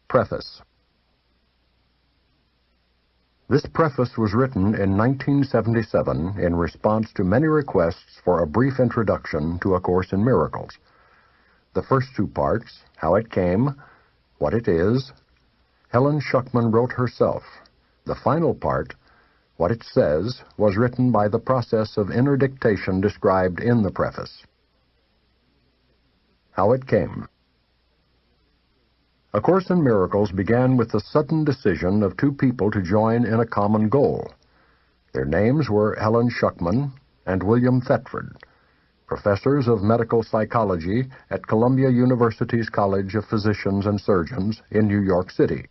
Preface. This preface was written in 1977 in response to many requests for a brief introduction to A Course in Miracles. The first two parts, How It Came, What It Is, Helen Schuckman wrote herself. The final part, What It Says, was written by the process of inner dictation described in the preface. How It Came. A Course in Miracles began with the sudden decision of two people to join in a common goal. Their names were Helen Schuckman and William Thetford, professors of medical psychology at Columbia University's College of Physicians and Surgeons in New York City.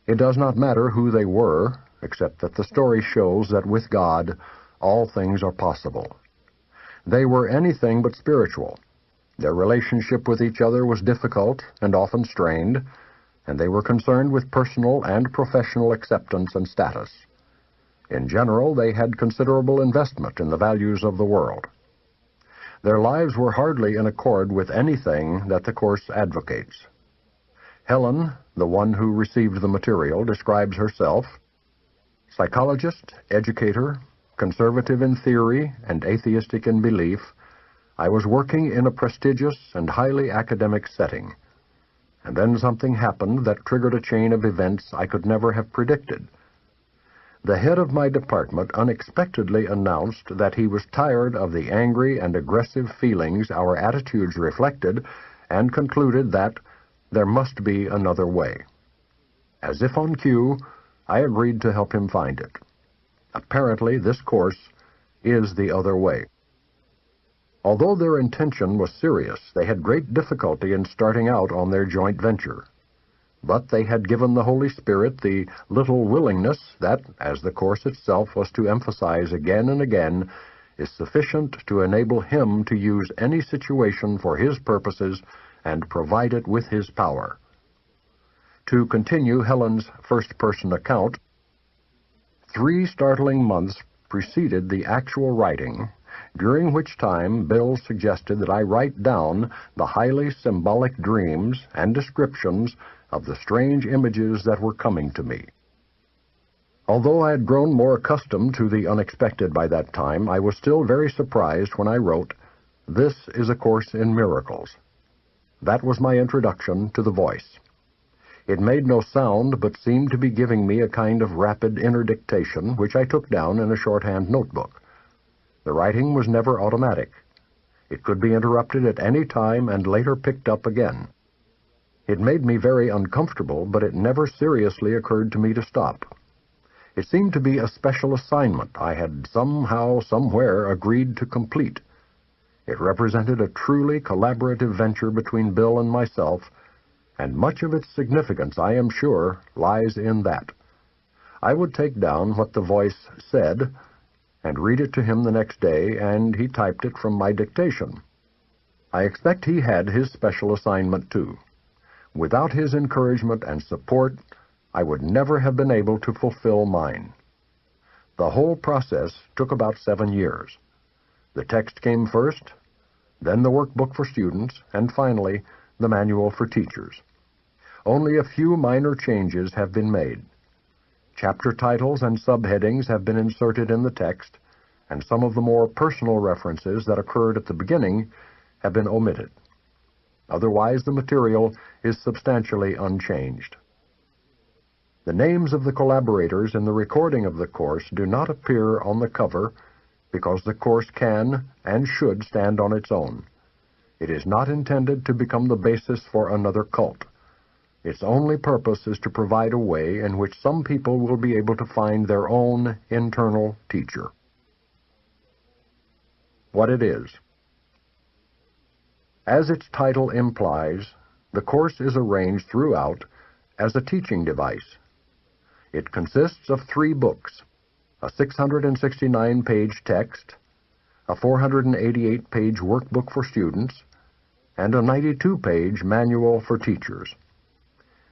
It does not matter who they were, except that the story shows that with God, all things are possible. They were anything but spiritual. Their relationship with each other was difficult and often strained, and they were concerned with personal and professional acceptance and status. In general, they had considerable investment in the values of the world. Their lives were hardly in accord with anything that the Course advocates. Helen, the one who received the material, describes herself: psychologist, educator, conservative in theory and atheistic in belief, I was working in a prestigious and highly academic setting, and then something happened that triggered a chain of events I could never have predicted. The head of my department unexpectedly announced that he was tired of the angry and aggressive feelings our attitudes reflected, and concluded that there must be another way. As if on cue, I agreed to help him find it. Apparently, this course is the other way. Although their intention was serious, they had great difficulty in starting out on their joint venture. But they had given the Holy Spirit the little willingness that, as the Course itself was to emphasize again and again, is sufficient to enable Him to use any situation for His purposes and provide it with His power. To continue Helen's first-person account, 3 startling months preceded the actual writing, during which time Bill suggested that I write down the highly symbolic dreams and descriptions of the strange images that were coming to me. Although I had grown more accustomed to the unexpected by that time, I was still very surprised when I wrote, "This is A Course in Miracles." That was my introduction to the voice. It made no sound, but seemed to be giving me a kind of rapid inner dictation, which I took down in a shorthand notebook. The writing was never automatic. It could be interrupted at any time and later picked up again. It made me very uncomfortable, but it never seriously occurred to me to stop. It seemed to be a special assignment I had somehow, somewhere agreed to complete. It represented a truly collaborative venture between Bill and myself, and much of its significance, I am sure, lies in that. I would take down what the voice said and read it to him the next day, and he typed it from my dictation. I expect he had his special assignment, too. Without his encouragement and support, I would never have been able to fulfill mine. The whole process took about 7 years. The text came first, then the workbook for students, and finally, the manual for teachers. Only a few minor changes have been made. Chapter titles and subheadings have been inserted in the text, and some of the more personal references that occurred at the beginning have been omitted. Otherwise, the material is substantially unchanged. The names of the collaborators in the recording of the Course do not appear on the cover because the Course can and should stand on its own. It is not intended to become the basis for another cult. Its only purpose is to provide a way in which some people will be able to find their own internal teacher. What it is. As its title implies, the Course is arranged throughout as a teaching device. It consists of 3 books, a 669-page text, a 488-page workbook for students, and a 92-page manual for teachers.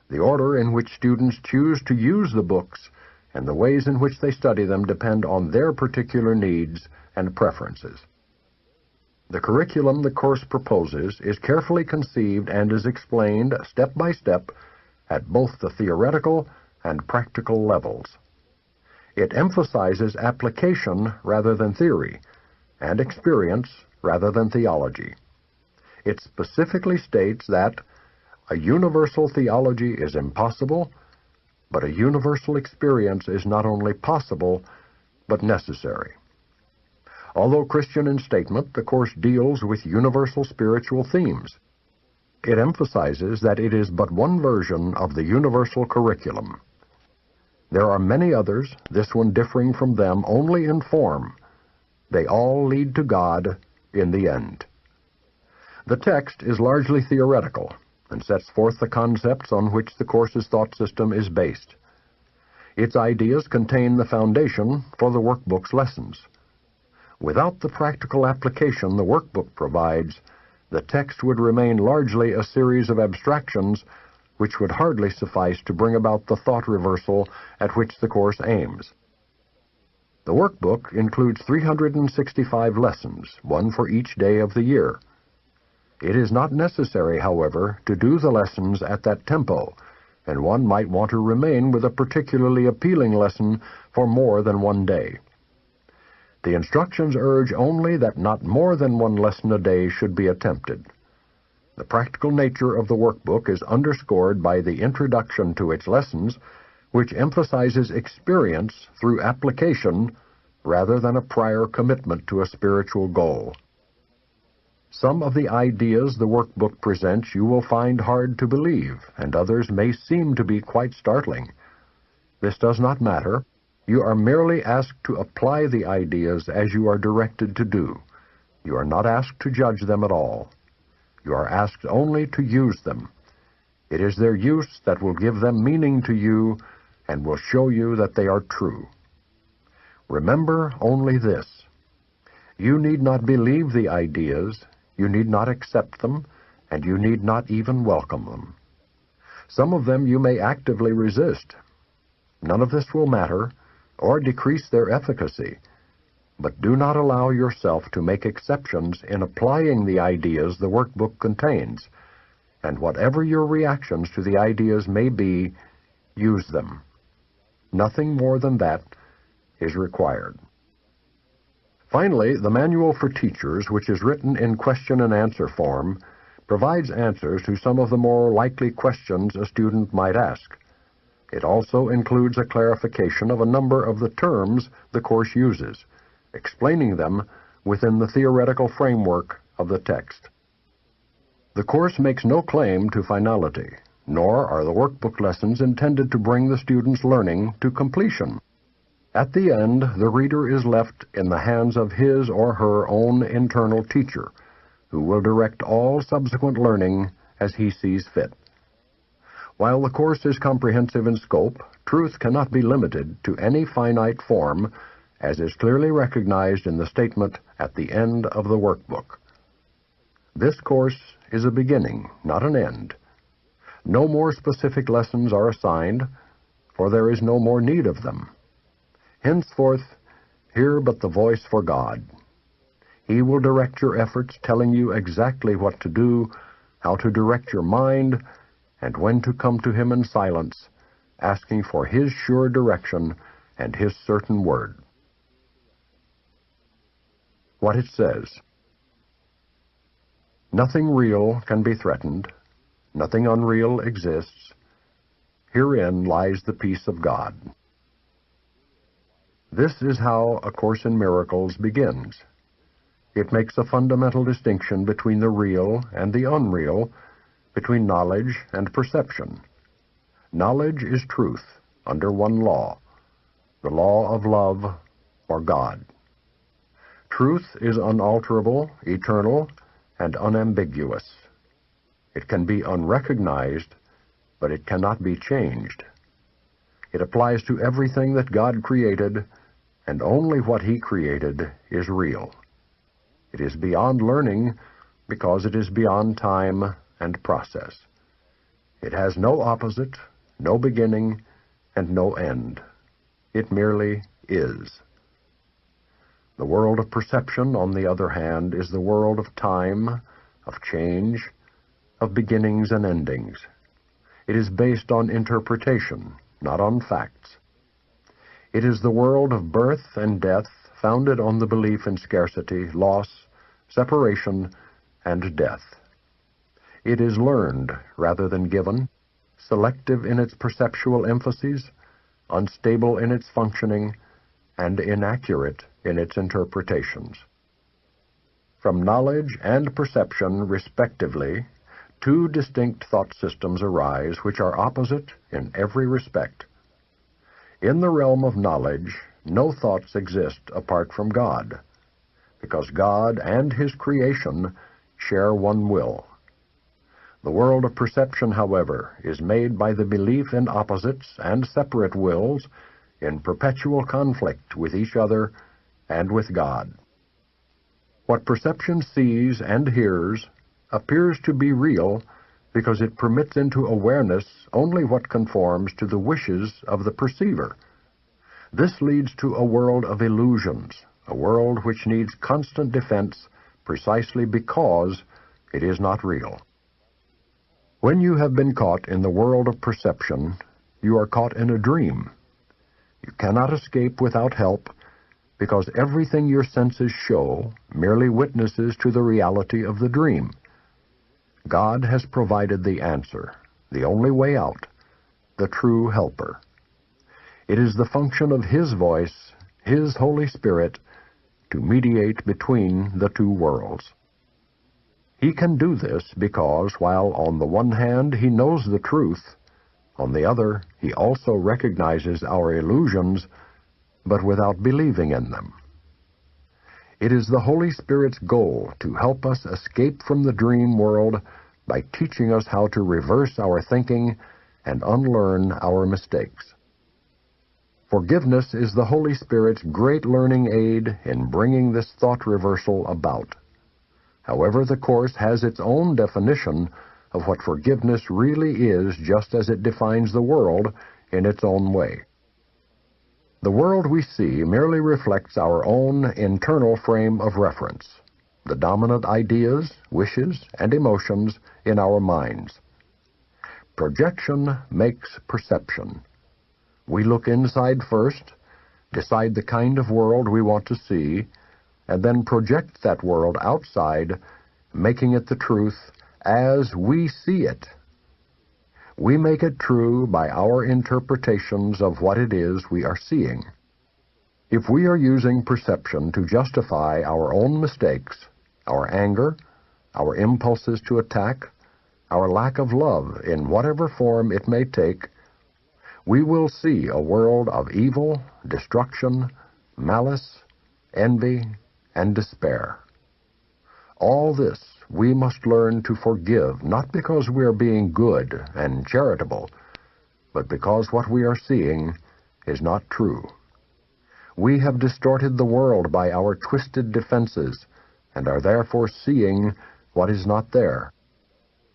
The order in which students choose to use the books and the ways in which they study them depend on their particular needs and preferences. The curriculum the Course proposes is carefully conceived and is explained step by step at both the theoretical and practical levels. It emphasizes application rather than theory, and experience rather than theology. It specifically states that a universal theology is impossible, but a universal experience is not only possible, but necessary. Although Christian in statement, the course deals with universal spiritual themes. It emphasizes that it is but one version of the universal curriculum. There are many others, this one differing from them only in form. They all lead to God in the end. The text is largely theoretical and sets forth the concepts on which the course's thought system is based. Its ideas contain the foundation for the workbook's lessons. Without the practical application the workbook provides, the text would remain largely a series of abstractions which would hardly suffice to bring about the thought reversal at which the course aims. The workbook includes 365 lessons, one for each day of the year. It is not necessary, however, to do the lessons at that tempo, and one might want to remain with a particularly appealing lesson for more than one day. The instructions urge only that not more than one lesson a day should be attempted. The practical nature of the workbook is underscored by the introduction to its lessons, which emphasizes experience through application rather than a prior commitment to a spiritual goal. Some of the ideas the workbook presents you will find hard to believe, and others may seem to be quite startling. This does not matter. You are merely asked to apply the ideas as you are directed to do. You are not asked to judge them at all. You are asked only to use them. It is their use that will give them meaning to you and will show you that they are true. Remember only this. You need not believe the ideas, you need not accept them, and you need not even welcome them. Some of them you may actively resist. None of this will matter or decrease their efficacy, but do not allow yourself to make exceptions in applying the ideas the workbook contains, and whatever your reactions to the ideas may be, use them. Nothing more than that is required. Finally, the Manual for Teachers, which is written in question and answer form, provides answers to some of the more likely questions a student might ask. It also includes a clarification of a number of the terms the course uses, explaining them within the theoretical framework of the text. The course makes no claim to finality, nor are the workbook lessons intended to bring the student's learning to completion. At the end, the reader is left in the hands of his or her own internal teacher, who will direct all subsequent learning as he sees fit. While the course is comprehensive in scope, truth cannot be limited to any finite form, as is clearly recognized in the statement at the end of the workbook. This course is a beginning, not an end. No more specific lessons are assigned, for there is no more need of them. Henceforth, hear but the voice for God. He will direct your efforts, telling you exactly what to do, how to direct your mind, and when to come to Him in silence, asking for His sure direction and His certain word. What it says: nothing real can be threatened, nothing unreal exists. Herein lies the peace of God. This is how A Course in Miracles begins. It makes a fundamental distinction between the real and the unreal, between knowledge and perception. Knowledge is truth under one law, the law of love or God. Truth is unalterable, eternal, and unambiguous. It can be unrecognized, but it cannot be changed. It applies to everything that God created, and only what He created is real. It is beyond learning because it is beyond time and process. It has no opposite, no beginning, and no end. It merely is. The world of perception, on the other hand, is the world of time, of change, of beginnings and endings. It is based on interpretation, not on facts. It is the world of birth and death, founded on the belief in scarcity, loss, separation, and death. It is learned rather than given, selective in its perceptual emphases, unstable in its functioning, and inaccurate in its interpretations. From knowledge and perception, respectively, two distinct thought systems arise which are opposite in every respect. In the realm of knowledge, no thoughts exist apart from God, because God and His creation share one will. The world of perception, however, is made by the belief in opposites and separate wills in perpetual conflict with each other and with God. What perception sees and hears appears to be real because it permits into awareness only what conforms to the wishes of the perceiver. This leads to a world of illusions, a world which needs constant defense precisely because it is not real. When you have been caught in the world of perception, you are caught in a dream. You cannot escape without help, because everything your senses show merely witnesses to the reality of the dream. God has provided the answer, the only way out, the true helper. It is the function of His voice, His Holy Spirit, to mediate between the two worlds. He can do this because, while on the one hand He knows the truth, on the other He also recognizes our illusions, but without believing in them. It is the Holy Spirit's goal to help us escape from the dream world by teaching us how to reverse our thinking and unlearn our mistakes. Forgiveness is the Holy Spirit's great learning aid in bringing this thought reversal about. However, the Course has its own definition of what forgiveness really is, just as it defines the world in its own way. The world we see merely reflects our own internal frame of reference, the dominant ideas, wishes, and emotions in our minds. Projection makes perception. We look inside first, decide the kind of world we want to see, and then project that world outside, making it the truth as we see it. We make it true by our interpretations of what it is we are seeing. If we are using perception to justify our own mistakes, our anger, our impulses to attack, our lack of love in whatever form it may take, we will see a world of evil, destruction, malice, envy, and despair. All this we must learn to forgive, not because we are being good and charitable, but because what we are seeing is not true. We have distorted the world by our twisted defenses, and are therefore seeing what is not there.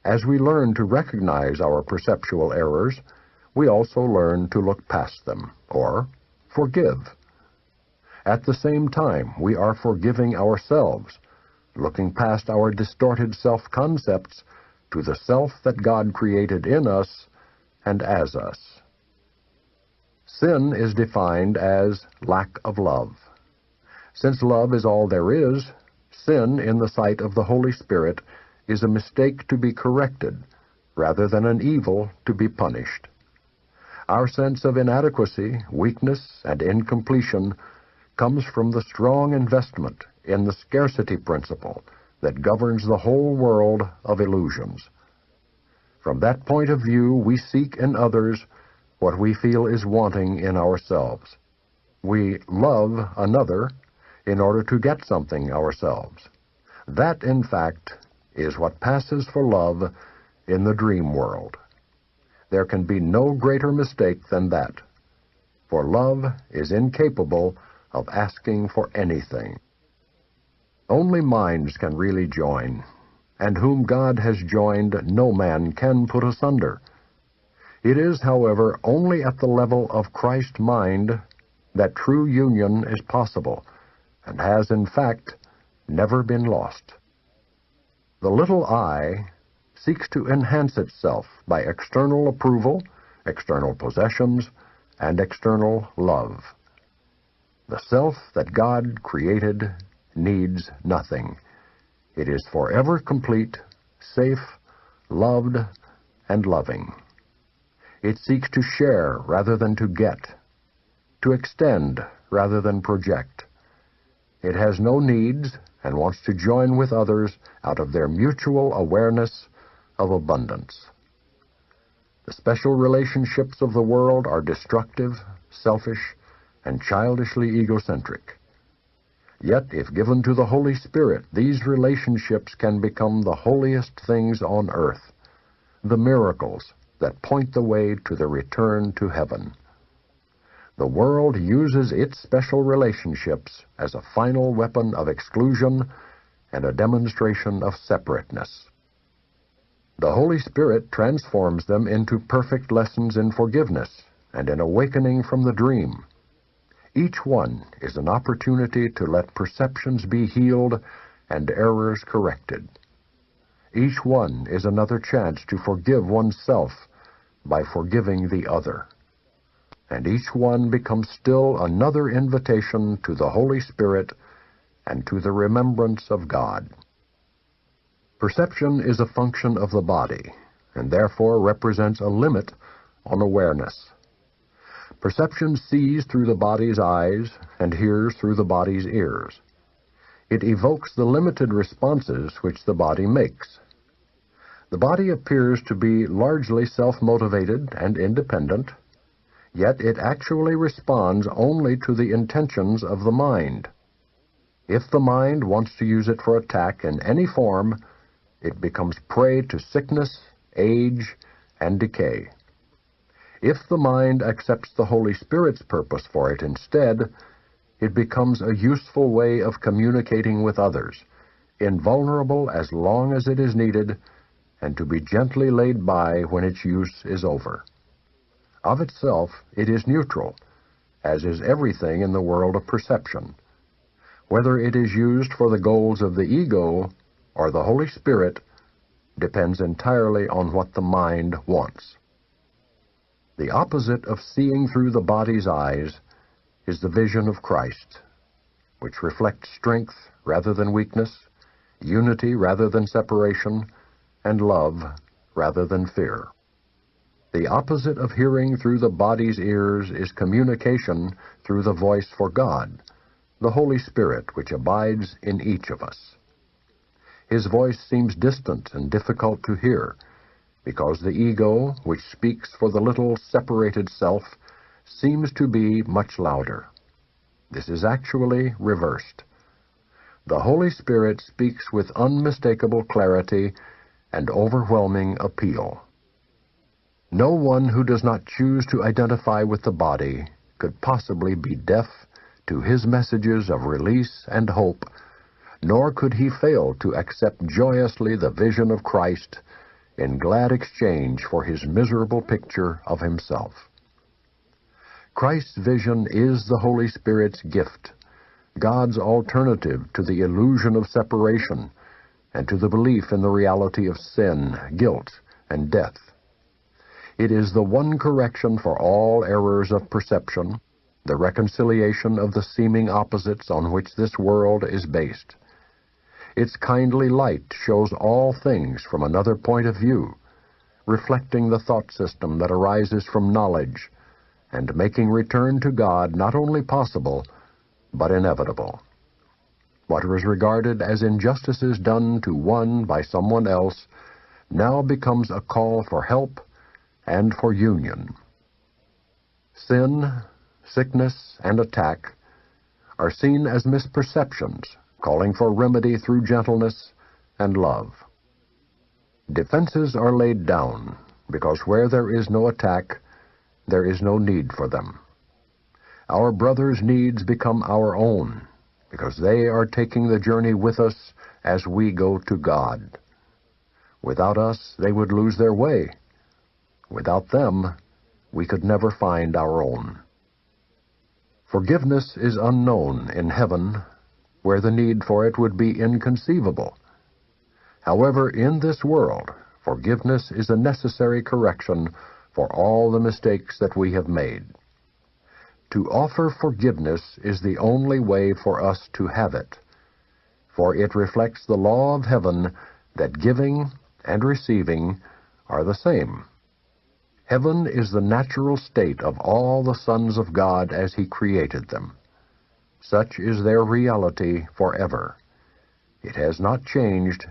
As we learn to recognize our perceptual errors, we also learn to look past them, or forgive. At the same time, we are forgiving ourselves, looking past our distorted self-concepts to the self that God created in us and as us. Sin is defined as lack of love. Since love is all there is, sin in the sight of the Holy Spirit is a mistake to be corrected, rather than an evil to be punished. Our sense of inadequacy, weakness, and incompletion comes from the strong investment in the scarcity principle that governs the whole world of illusions. From that point of view, we seek in others what we feel is wanting in ourselves. We love another in order to get something ourselves. That, in fact, is what passes for love in the dream world. There can be no greater mistake than that, for love is incapable of asking for anything. Only minds can really join, and whom God has joined no man can put asunder. It is, however, only at the level of Christ's mind that true union is possible, and has, in fact, never been lost. The little I seeks to enhance itself by external approval, external possessions, and external love. The self that God created needs nothing. It is forever complete, safe, loved, and loving. It seeks to share rather than to get, to extend rather than project. It has no needs and wants to join with others out of their mutual awareness of abundance. The special relationships of the world are destructive, selfish, and childishly egocentric. Yet, if given to the Holy Spirit, these relationships can become the holiest things on earth, the miracles that point the way to the return to heaven. The world uses its special relationships as a final weapon of exclusion and a demonstration of separateness. The Holy Spirit transforms them into perfect lessons in forgiveness and in awakening from the dream. Each one is an opportunity to let perceptions be healed and errors corrected. Each one is another chance to forgive oneself by forgiving the other. And each one becomes still another invitation to the Holy Spirit and to the remembrance of God. Perception is a function of the body, and therefore represents a limit on awareness. Perception sees through the body's eyes and hears through the body's ears. It evokes the limited responses which the body makes. The body appears to be largely self-motivated and independent, yet it actually responds only to the intentions of the mind. If the mind wants to use it for attack in any form, it becomes prey to sickness, age, and decay. If the mind accepts the Holy Spirit's purpose for it instead, it becomes a useful way of communicating with others, invulnerable as long as it is needed, and to be gently laid by when its use is over. Of itself, it is neutral, as is everything in the world of perception. Whether it is used for the goals of the ego or the Holy Spirit depends entirely on what the mind wants. The opposite of seeing through the body's eyes is the vision of Christ, which reflects strength rather than weakness, unity rather than separation, and love rather than fear. The opposite of hearing through the body's ears is communication through the voice for God, the Holy Spirit which abides in each of us. His voice seems distant and difficult to hear, because the ego, which speaks for the little separated self, seems to be much louder. This is actually reversed. The Holy Spirit speaks with unmistakable clarity and overwhelming appeal. No one who does not choose to identify with the body could possibly be deaf to his messages of release and hope, nor could he fail to accept joyously the vision of Christ in glad exchange for his miserable picture of himself. Christ's vision is the Holy Spirit's gift, God's alternative to the illusion of separation and to the belief in the reality of sin, guilt, and death. It is the one correction for all errors of perception, the reconciliation of the seeming opposites on which this world is based. Its kindly light shows all things from another point of view, reflecting the thought system that arises from knowledge, and making return to God not only possible, but inevitable. What was regarded as injustices done to one by someone else now becomes a call for help and for union. Sin, sickness, and attack are seen as misperceptions, calling for remedy through gentleness and love. Defenses are laid down, because where there is no attack, there is no need for them. Our brothers' needs become our own, because they are taking the journey with us as we go to God. Without us, they would lose their way. Without them, we could never find our own. Forgiveness is unknown in heaven, where the need for it would be inconceivable. However, in this world, Forgiveness is a necessary correction for all the mistakes that we have made. To offer forgiveness is the only way for us to have it, for it reflects the law of heaven that giving and receiving are the same. Heaven is the natural state of all the sons of God as He created them. Such is their reality forever. It has not changed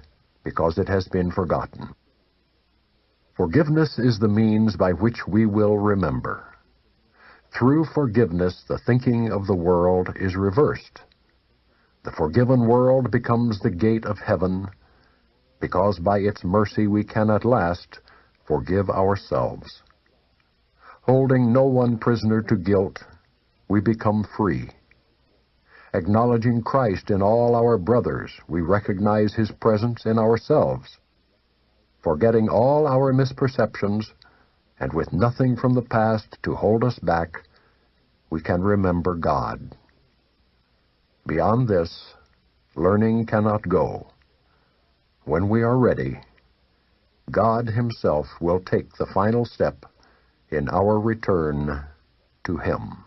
because it has been forgotten. Forgiveness is the means by which we will remember. Through forgiveness, the thinking of the world is reversed. The forgiven world becomes the gate of heaven, because by its mercy we can at last forgive ourselves. Holding no one prisoner to guilt, we become free. Acknowledging Christ in all our brothers, we recognize His presence in ourselves. Forgetting all our misperceptions, and with nothing from the past to hold us back, we can remember God. Beyond this, learning cannot go. When we are ready, God Himself will take the final step in our return to Him.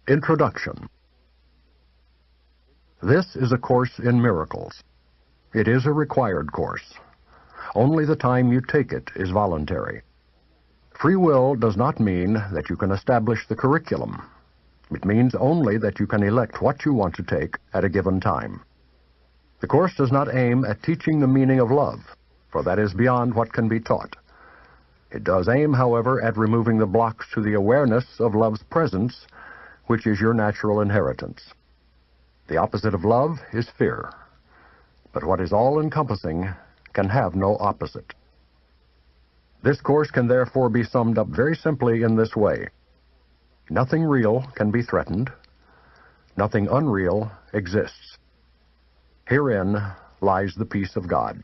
Introduction. This is a course in miracles. It is a required course. Only the time you take it is voluntary. Free will does not mean that you can establish the curriculum. It means only that you can elect what you want to take at a given time. The course does not aim at teaching the meaning of love, for that is beyond what can be taught. It does aim, however, at removing the blocks to the awareness of love's presence, which is your natural inheritance. The opposite of love is fear, but what is all-encompassing can have no opposite. This course can therefore be summed up very simply in this way. Nothing real can be threatened. Nothing unreal exists. Herein lies the peace of God.